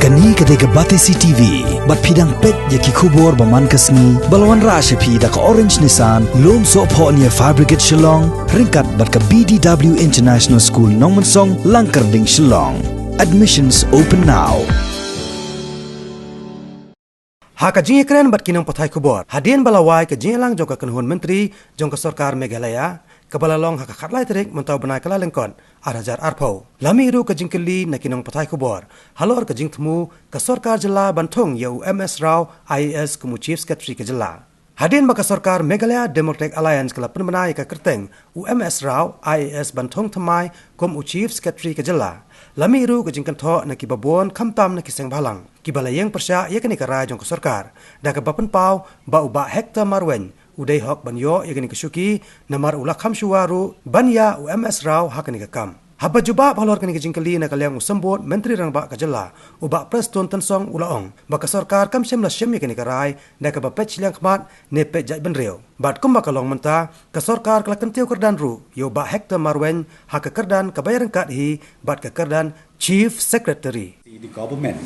Kani kadega Batesi TV, bat pidang pet yaki kubor baman kasni, balawan rasha pi da ka Orange Nissan, lom so po niya Fabricate Shiliang, ringkat bat ka BDW International School Nongmansong, Langkarding Shiliang. Admissions open now. Haka jingi keren bat kinong patai kubor. Hadian balawai ke Jylla jong ka kanhun menteri jong ka Sorkar Meghalaya. Kabalalong haka khatlai terik mentau benai kala lengkon arajar arpau. Lami ru ka jingkeli na kinong patai kubor. Halor ka jingtemu ka Sorkar Jylla ban Thung ya UMS Rao IAS kumu Chief Secretary ka Jylla. Hadian baka Sorkar Meghalaya Democratic Alliance kala penbenai ka kerteng UMS Rao IAS ban Thung thamai kumu Chief Secretary ka Jylla. Lami ru ka jingkan tho na kibabon kamtam na kiseng balang. Kibalayang persya ia kini karai jong ka Sorkar. Da ka bapen pau ba uba hektar marwen. Udai hok banyo ia kini kesuki namar ulah kham shuwaru banya UMS Rao hakani ka kam. Haba juba balor kini jingkeli na kalyang usambot menteri rangba ka Jylla uba preston tensong ulaong baka Sorkar kam sem la sem ia kini karai da ka bapet Shiliang Khmat ne pet jai benreu. Bat kum baka long menta ka Sorkar kala kentiu kerdan ru yo ba hektar marwen hak ka kerdan ka bayar kat hi bat ka kerdan Chief Secretary. The government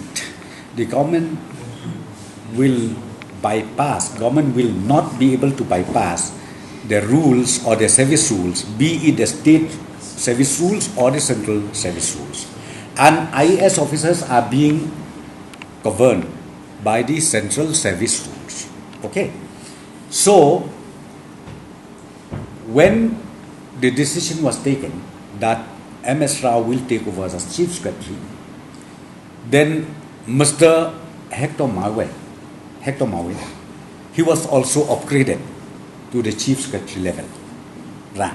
will government will not be able to bypass the rules or the service rules, be it the state service rules or the central service rules. And IAS officers are being governed by the central service rules. Okay. So, when the decision was taken that MS Rao will take over as Chief Secretary, then Mr. Hector Mawe, he was also upgraded to the Chief Secretary level rank.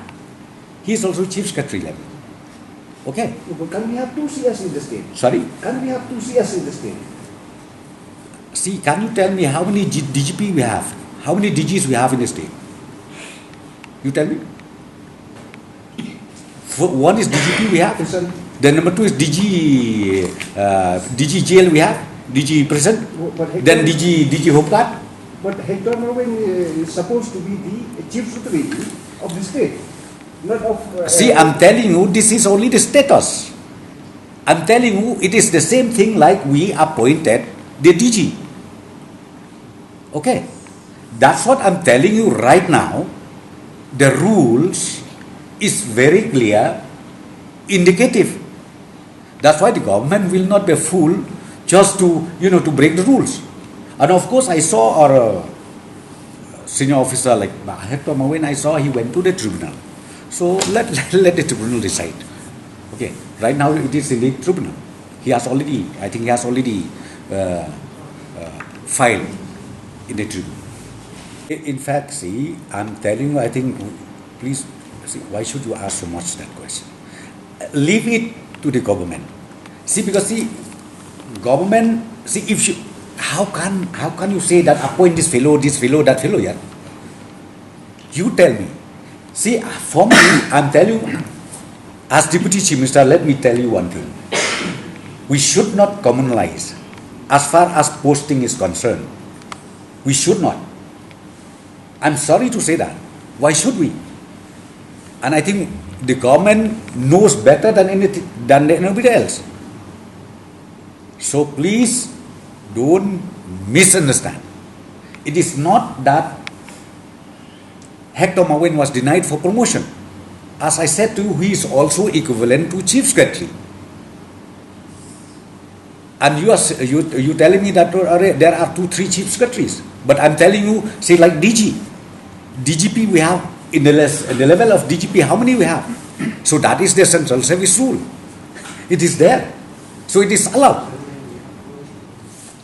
He is also Chief Secretary level. Okay. But can we have two CS in the state? Sorry? Can we have two CS in the state? See, can you tell me how many DGP we have? How many DGs we have in the state? You tell me. One is DGP we have. Then number two is DG jail we have. DG prison. Then DG Home Guard. But Hector Marwin is supposed to be the Chief Secretary of the state. Not of, See, I'm telling you, this is only the status. I'm telling you, it is the same thing like we appointed the DG. Okay. That's what I'm telling you right now. The rules is very clear, indicative. That's why the government will not be a fool just to, to break the rules. And of course, I saw our senior officer like Hector Marwin, I saw he went to the tribunal. So let the tribunal decide. Okay, right now it is in the tribunal. I think he has already filed in the tribunal. In fact, see, I'm telling you, I think, please, see, why should you ask so much that question? Leave it to the government. See, because government, how can you say that appoint this fellow, that fellow, yeah? You tell me. See, for me, I'm telling you, as Deputy Chief Minister, let me tell you one thing. We should not communalize as far as posting is concerned. We should not. I'm sorry to say that. Why should we? And I think the government knows better than anybody else. So please don't misunderstand. It is not that Hector Marwin was denied for promotion. As I said to you, he is also equivalent to Chief Secretary. And you telling me that there are 2-3 Chief Secretaries. But I'm telling you, say like DGP we have in the level of DGP, how many we have? So that is the central service rule. It is there. So it is allowed.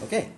Okay.